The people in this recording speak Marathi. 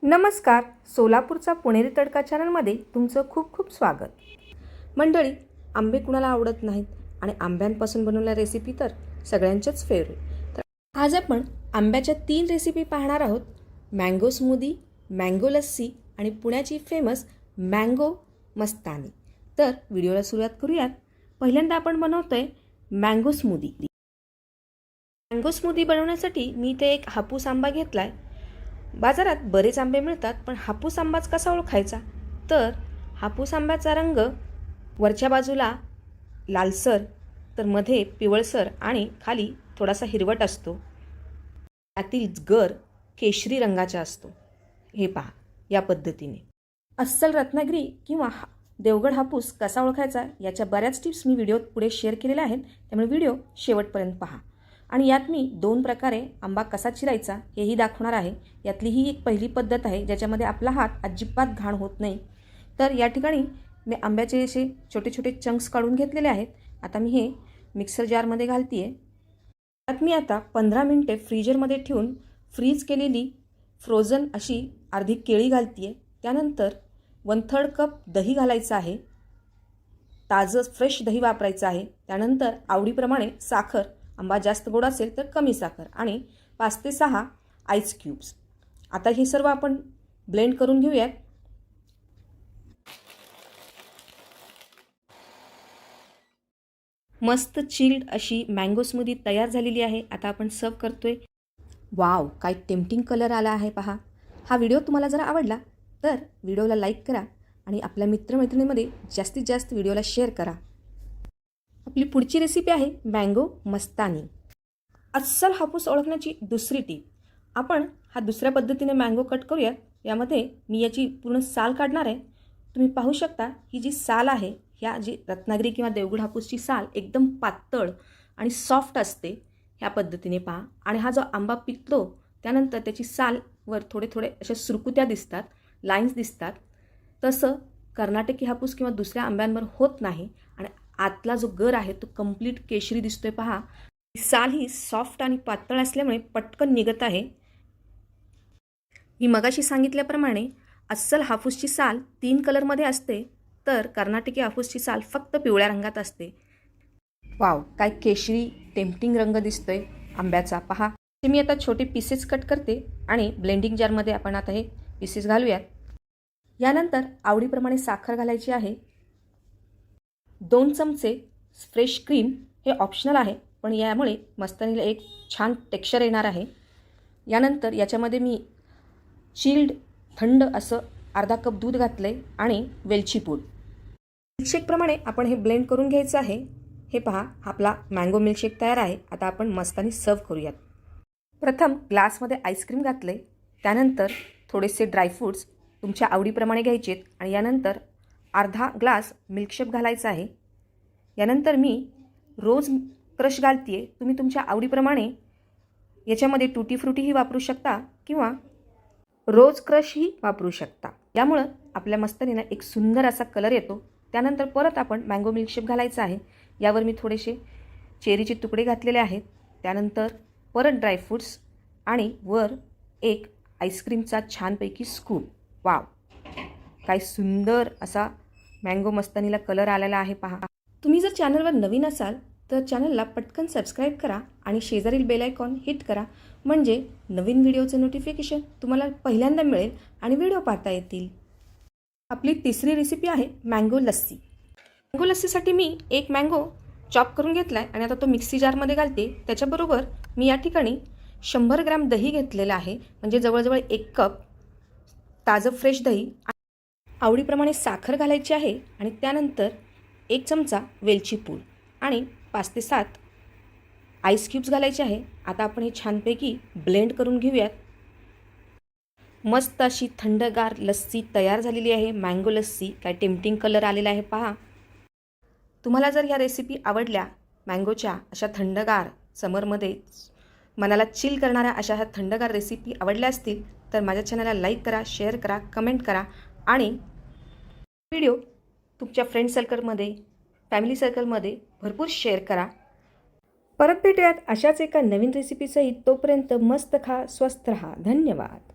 नमस्कार, सोलापूरचा पुणेरी तडका चॅनलमध्ये तुमचं खूप खूप स्वागत. मंडळी, आंबे कुणाला आवडत नाहीत आणि आंब्यांपासून बनवलेल्या रेसिपी तर सगळ्यांच्याच फेवरेट. तर आज आपण आंब्याच्या 3 रेसिपी पाहणार आहोत. मँगो स्मूदी, मँगो लस्सी आणि पुण्याची फेमस मँगो मस्तानी. तर व्हिडिओला सुरुवात करूयात. पहिल्यांदा आपण बनवतोय मँगो स्मूदी. मँगो स्मूदी बनवण्यासाठी मी इथे एक हापूस आंबा घेतलाय. बाजारात बरेच आंबे मिळतात, पण हापूस आंबाच कसा ओळखायचा? तर हापूस आंब्याचा रंग वरच्या बाजूला लालसर, तर मध्ये पिवळसर आणि खाली थोडासा हिरवट असतो. त्यातील गर केशरी रंगाचा असतो. हे पहा, या पद्धतीने. अस्सल रत्नागिरी किंवा देवगड हापूस कसा ओळखायचा याच्या बऱ्याच टिप्स मी व्हिडिओत पुढे शेअर केलेल्या आहेत, त्यामुळे व्हिडिओ शेवटपर्यंत पहा. आणि यात मी 2 प्रकारे आंबा कसा चिरायचा हेही दाखवणार आहे. यातली ही एक पहिली पद्धत आहे ज्याच्यामध्ये आपला हात अजिबात घाण होत नाही. तर या ठिकाणी मी आंब्याचे असे छोटे छोटे चंक्स काढून घेतलेले आहेत. आता मी हे मिक्सर जारमध्ये घालते आहे. त्यात मी आता 15 मिनिटे फ्रीजरमध्ये ठेवून फ्रीज केलेली फ्रोझन अशी अर्धी केळी घालते आहे. त्यानंतर 1/3 कप दही घालायचं आहे. ताजं फ्रेश दही वापरायचं आहे. त्यानंतर आवडीप्रमाणे साखर, आंबा जास्त गोड असेल तर कमी साखर, आणि 5 ते 6 आईस क्यूब्स. आता हे सर्व आपण ब्लेंड करून घेऊयात. मस्त चिल्ड अशी मँगो स्मूदी तयार झालेली आहे. आता आपण सर्व करतोय. वाव, काय टेम्पटिंग कलर आला आहे पहा. हा व्हिडिओ तुम्हाला जर आवडला तर व्हिडिओला लाईक करा आणि आपल्या मित्रमैत्रिणींमध्ये जास्तीत जास्त व्हिडिओला शेअर करा. आपली पुढची रेसिपी आहे मँगो मस्तानी. अस्सल हापूस ओळखण्याची दुसरी टीप. आपण हा दुसऱ्या पद्धतीने मँगो कट करूयात. यामध्ये मी याची पूर्ण साल काढणार आहे. तुम्ही पाहू शकता ही जी साल आहे, ह्या जी रत्नागिरी किंवा देवगड हापूसची साल एकदम पातळ आणि सॉफ्ट असते. ह्या पद्धतीने पहा. आणि हा जो आंबा पिकतो त्यानंतर त्याची सालवर थोडे थोडे अशा सुरकुत्या दिसतात, लाईन्स दिसतात. तसं कर्नाटकी हापूस किंवा दुसऱ्या आंब्यांवर होत नाही. आणि आतला जो गर आहे तो कंप्लीट केशरी दिसतोय पहा. साल ही सॉफ्ट आणि पातळ असल्यामुळे पटकन निघत आहे. मी मगाशी सांगितल्याप्रमाणे अस्सल हापूसची साल 3 कलरमध्ये असते, तर कर्नाटकी हापूसची साल फक्त पिवळ्या रंगात असते. वाव, काय केशरी टेम्पटिंग रंग दिसतोय आंब्याचा पहा. ते मी आता छोटे पीसेस कट करते आणि ब्लेंडिंग जारमध्ये आपण आता हे पीसेस घालूयात. यानंतर आवडीप्रमाणे साखर घालायची आहे. 2 चमचे फ्रेश क्रीम. हे ऑप्शनल आहे, पण यामुळे मस्तानीला एक छान टेक्स्चर येणार आहे. यानंतर याच्यामध्ये मी चिल्ड थंड असं अर्धा कप दूध घातलं आहे आणि वेलची पूड. मिल्कशेकप्रमाणे आपण हे ब्लेंड करून घ्यायचं आहे. हे पहा, आपला मँगो मिल्कशेक तयार आहे. आता आपण मस्तानी सर्व करूयात. प्रथम ग्लासमध्ये आईस्क्रीम घातलं आहे. त्यानंतर थोडेसे ड्रायफ्रूट्स तुमच्या आवडीप्रमाणे घ्यायचेत आणि यानंतर अर्धा ग्लास मिल्कशेक घालायचा आहे. यानंतर मी रोज क्रश घालते आहे. तुम्ही तुमच्या आवडीप्रमाणे याच्यामध्ये टूटी फ्रुटीही वापरू शकता किंवा रोज क्रशही वापरू शकता. यामुळं आपल्या मस्तानीला एक सुंदर असा कलर येतो. त्यानंतर परत आपण मँगो मिल्कशेक घालायचा आहे. यावर मी थोडेसे चेरीचे तुकडे घातलेले आहेत. त्यानंतर परत ड्रायफ्रूट्स आणि वर एक आईस्क्रीमचा छानपैकी स्कूप. वाव, काय सुंदर असा मँगो मस्तानीला कलर आलेला आहे पहा. तुम्ही जर चॅनलवर नवीन असाल तर चॅनलला पटकन सबस्क्राईब करा आणि शेजारील बेल आयकॉन हिट करा, म्हणजे नवीन व्हिडिओचं नोटिफिकेशन तुम्हाला पहिल्यांदा मिळेल आणि व्हिडिओ पाहता येतील. आपली तिसरी रेसिपी आहे मँगो लस्सी. मँगो लस्सीसाठी मी एक मँगो चॉप करून घेतला आहे आणि आता तो मिक्सी जारमध्ये घालते. त्याच्याबरोबर मी या ठिकाणी 100 ग्रॅम दही घेतलेलं आहे, म्हणजे जवळजवळ 1 कप ताजं फ्रेश दही. आवडीप्रमाणे साखर घालायची आहे आणि त्यानंतर 1 चमचा वेलची पूड आणि 5 ते 7 आईस क्यूब्स घालायचे आहे. आता आपण हे छानपैकी ब्लेंड करून घेऊयात. मस्त अशी थंडगार लस्सी तयार झालेली आहे. मँगो लस्सी. काय टेम्पटिंग कलर आलेला आहे पहा. तुम्हाला जर ह्या रेसिपी आवडल्या, मँगोच्या अशा थंडगार समरमध्ये मनाला चिल करणाऱ्या अशा ह्या थंडगार रेसिपी आवडल्या असतील तर माझ्या चॅनलला लाईक करा, शेअर करा, कमेंट करा आणि व्हिडिओ तुमच्या फ्रेंड सर्कलमध्ये, फॅमिली सर्कलमध्ये भरपूर शेअर करा. परत भेटूयात अशाच एका नवीन रेसिपीसहित. तोपर्यंत मस्त खा, स्वस्त रहा. धन्यवाद.